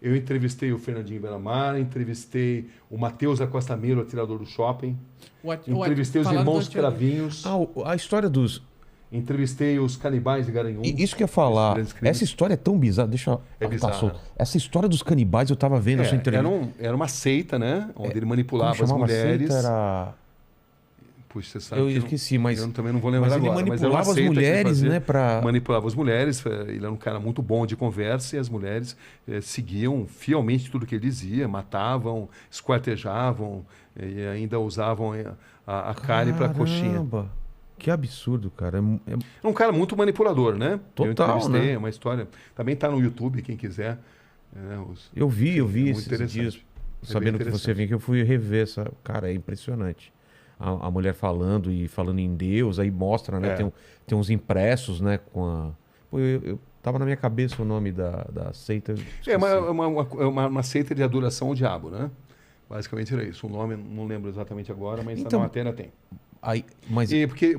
Eu entrevistei o Fernandinho Beiramar, entrevistei o Matheus Acosta Melo, atirador do shopping. Entrevistei os irmãos Cravinhos. A história dos... Entrevistei os canibais de Garanhuns. Isso que eu ia falar. Essa história é tão bizarra. Deixa eu... É bizarro. Essa história dos canibais, eu tava vendo essa entrevista. Era uma seita, né? Onde ele manipulava as mulheres. Seita era... Puxa, você sabe eu esqueci, mas... Eu também não vou lembrar agora. Mas ele manipulava as mulheres, né? Manipulava as mulheres. Ele era um cara muito bom de conversa e as mulheres seguiam fielmente tudo que ele dizia. Matavam, esquartejavam e ainda usavam a carne para coxinha. Que absurdo, cara. É um cara muito manipulador, né? Total, eu entrevistei, né? Uma história. Também tá no YouTube, quem quiser. Eu vi esses dias, sabendo que você vinha, que eu fui rever essa... Cara, é impressionante. A mulher falando em Deus, aí mostra, né? Tem uns impressos, né? Com a... Pô, eu tava na minha cabeça o nome da seita. É uma seita de adoração ao diabo, né? Basicamente era isso. O nome não lembro exatamente agora, mas então, na matéria tem.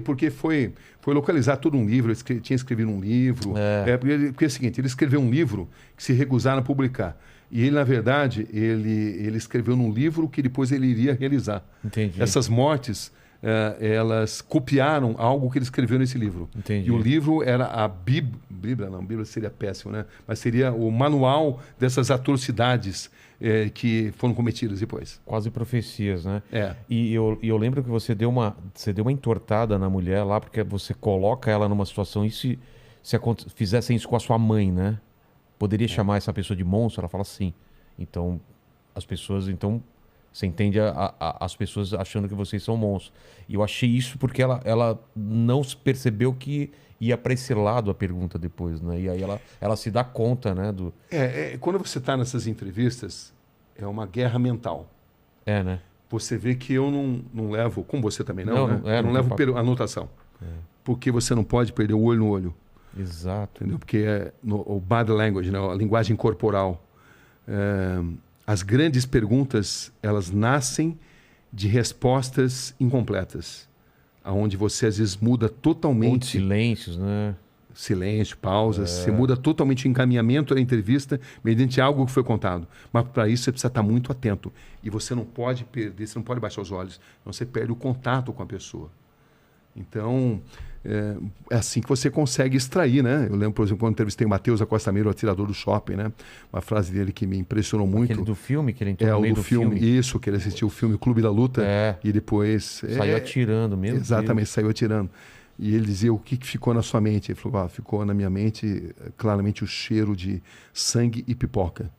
Porque foi localizar todo um livro, ele tinha escrevido um livro. Porque é o seguinte, ele escreveu um livro que se recusaram a publicar. E ele, na verdade, ele escreveu num livro que depois ele iria realizar. Entendi. Essas mortes, elas copiaram algo que ele escreveu nesse livro. Entendi. E o livro era a Bíblia, não, Bíblia seria péssimo, né? Mas seria o manual dessas atrocidades que foram cometidas depois. Quase profecias, né? É. E eu lembro que você deu uma entortada na mulher lá, porque você coloca ela numa situação, e se fizessem isso com a sua mãe, né? Poderia chamar essa pessoa de monstro? Ela fala sim. Então, você entende as pessoas achando que vocês são monstros. E eu achei isso porque ela não percebeu que ia para esse lado a pergunta depois, né? E aí ela se dá conta, né? Quando você está nessas entrevistas, é uma guerra mental. Né? Você vê que eu não levo, como você também não, né? Eu não levo anotação. Porque você não pode perder o olho no olho. Exato. Entendeu? Porque o body language, né? A linguagem corporal. As grandes perguntas, elas nascem de respostas incompletas. Onde você, às vezes, muda totalmente... Ou de silêncios, né? Silêncio, pausas. Você muda totalmente o encaminhamento da entrevista mediante algo que foi contado. Mas, para isso, você precisa estar muito atento. E você não pode perder, você não pode baixar os olhos. Senão você perde o contato com a pessoa. Então... É assim que você consegue extrair, né? Eu lembro, por exemplo, quando entrevistei o Matheus Acosta Melo, o atirador do shopping, né? Uma frase dele que me impressionou muito. Aquele do filme, que ele entrou no meio do filme. Isso, que ele assistiu o filme Clube da Luta e depois... Saiu atirando mesmo. Exatamente, saiu atirando. E ele dizia, o que ficou na sua mente? Ele falou, ficou na minha mente claramente o cheiro de sangue e pipoca.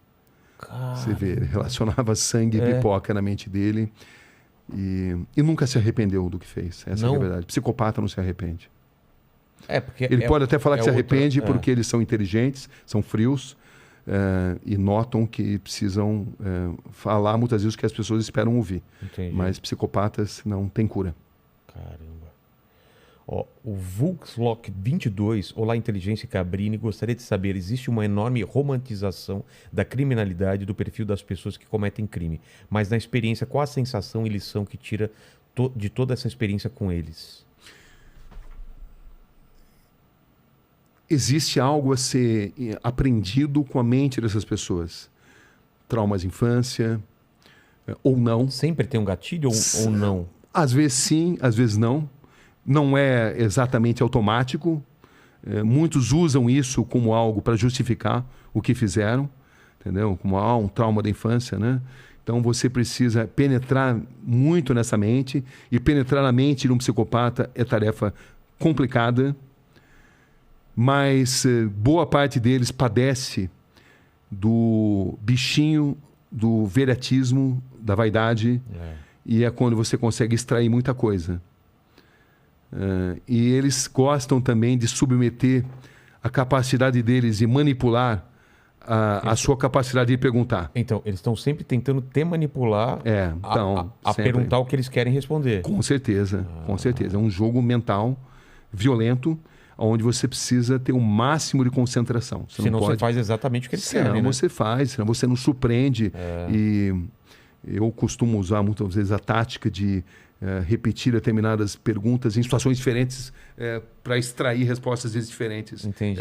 Caramba. Você vê, ele relacionava sangue e pipoca na mente dele e nunca se arrependeu do que fez. Essa é a verdade. Psicopata não se arrepende. Porque ele pode até falar que se arrepende porque eles são inteligentes, são frios e notam que precisam falar muitas vezes o que as pessoas esperam ouvir. Entendi. Mas psicopatas não têm cura. Caramba. O Vulkslock 22, Olá Inteligência Cabrini, gostaria de saber, existe uma enorme romantização da criminalidade do perfil das pessoas que cometem crime, mas na experiência, qual a sensação e lição que tira de toda essa experiência com eles? Existe algo a ser aprendido com a mente dessas pessoas. Traumas de infância, ou não. Sempre tem um gatilho ou não? Às vezes sim, às vezes não. Não é exatamente automático. Muitos usam isso como algo para justificar o que fizeram, entendeu? Como um trauma da infância, né? Então você precisa penetrar muito nessa mente, e penetrar na mente de um psicopata é tarefa complicada. Mas boa parte deles padece do bichinho, do veretismo, da vaidade. E é quando você consegue extrair muita coisa. E eles gostam também de submeter a capacidade deles de manipular a sua capacidade de perguntar. Então, eles estão sempre tentando te manipular a perguntar o que eles querem responder. Com certeza, com certeza. É um jogo mental violento, onde você precisa ter o máximo de concentração. Senão você faz exatamente o que eles querem, né? Você faz, senão você não surpreende. E eu costumo usar muitas vezes a tática de repetir determinadas perguntas em situações diferentes para extrair respostas às vezes diferentes. Entendi.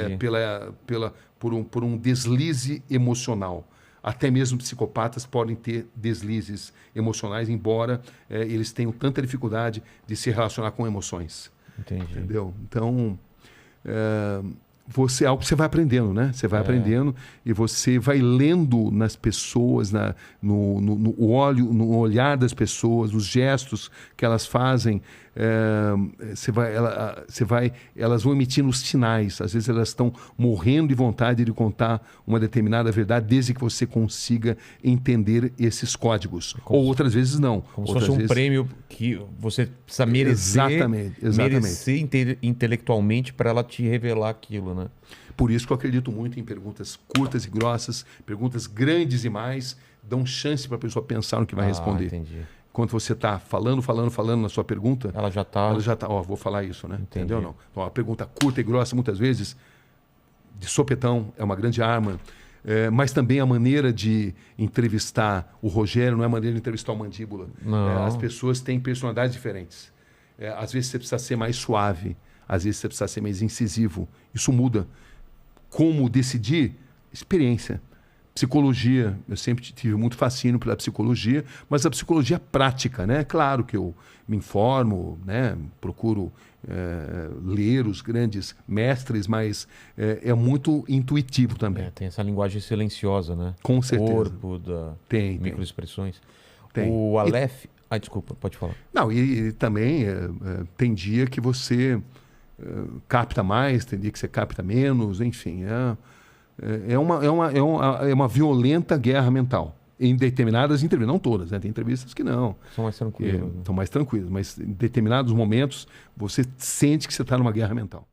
Por um deslize emocional. Até mesmo psicopatas podem ter deslizes emocionais, embora eles tenham tanta dificuldade de se relacionar com emoções. Entendi. Entendeu? Então, é algo que você vai aprendendo, né? Você vai aprendendo e você vai lendo nas pessoas, no olhar das pessoas, os gestos que elas fazem. Elas vão emitindo os sinais. Às vezes elas estão morrendo de vontade de contar uma determinada verdade, desde que você consiga entender esses códigos. Ou outras vezes não. Como se fosse um prêmio que você precisa merecer, merecer intelectualmente para ela te revelar aquilo, né? Por isso que eu acredito muito em perguntas curtas e grossas, perguntas grandes demais, dão chance para a pessoa pensar no que vai responder. Entendi. Quando você está falando na sua pergunta, ela já está, vou falar isso, né? Entendi. Entendeu? Não. Então, a pergunta curta e grossa, muitas vezes, de sopetão, é uma grande arma. Mas também a maneira de entrevistar o Rogério não é a maneira de entrevistar o Mandíbula. As pessoas têm personalidades diferentes. Às vezes você precisa ser mais suave, às vezes você precisa ser mais incisivo. Isso muda. Como decidir? Experiência. Psicologia, eu sempre tive muito fascínio pela psicologia, mas a psicologia prática, né? Claro que eu me informo, né? Procuro ler os grandes mestres, mas é muito intuitivo também. Tem essa linguagem silenciosa, né? Com certeza. Corpo, tem microexpressões. Tem. O Aleph... desculpa, pode falar. Não, e também tem dia que você capta mais, tem dia que você capta menos, enfim. É uma violenta guerra mental. Em determinadas entrevistas, não todas, né? Tem entrevistas que não. São mais tranquilas. São mais tranquilas, mas em determinados momentos você sente que você está numa guerra mental.